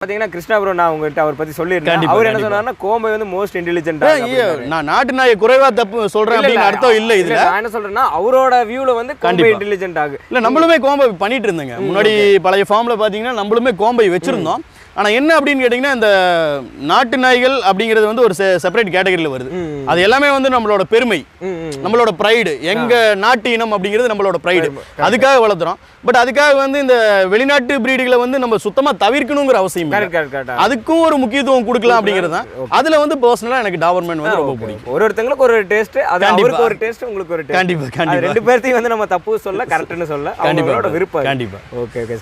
பாத்தீங்கன்னா கிருஷ்ணா ப்ரோ நான் உங்ககிட்ட அவர் பத்தி சொல்லியிருந்தேன். அவர் என்ன சொன்னாருன்னா கோம்பை வந்து மோஸ்ட் இன்டெலிஜென்ட்டா. நான் நாட்டு நாயை குறைவா தப்பு சொல்றேன் அப்படின்னு அர்த்தம் இல்ல இதுல. நான் என்ன சொல்றேன்னா அவரோட வியூல வந்து கோம்பை இன்டெலிஜென்ட் ஆகு. இல்ல நம்மளுமே கோம்பை பண்ணிட்டு இருந்தோங்க. முன்னாடி பழைய ஃபார்ம்ல பாத்தீங்கன்னா நம்மளுமே கோம்பை வச்சிருந்தோம். ஆனா என்ன அப்படின்னு கேட்டீங்கன்னா இந்த நாட்டு நாய்கள் அப்படிங்கிறது வந்து ஒரு செப்பரேட் கேட்டகரியில வருது. அது எல்லாமே வந்து நம்மளோட பெருமை, நம்மளோட ப்ரைடு, எங்க நாட்டு இனம் அப்படிங்கிறது நம்மளோட ப்ரைடு. அதுக்காக வளர்த்துறோம். பட் அதுக்காக வந்து இந்த வெளிநாட்டு பிரீடுகளை வந்து நம்ம சுத்தமா தவிர்க்கணுங்கிற அவசியம் இல்லை. அதுக்கும் ஒரு முக்கியத்துவம் கொடுக்கலாம் அப்படிங்கிறது தான். அதுல வந்து பர்சனலா எனக்கு டாபர்மேன் வந்து ரொம்ப பிடிக்கும். ஒருத்தங்களுக்கு ஒரு டேஸ்ட், அது அவருக்கு ஒரு டேஸ்ட், உங்களுக்கு ஒரு டேஸ்ட். கண்டிப்பா கண்டிப்பா ரெண்டு பேர்த்தையும் வந்து நம்ம தப்பு சொல்ல கரெக்ட்னு சொல்ல அவங்களோட விருப்பம். கண்டிப்பா. Okay okay.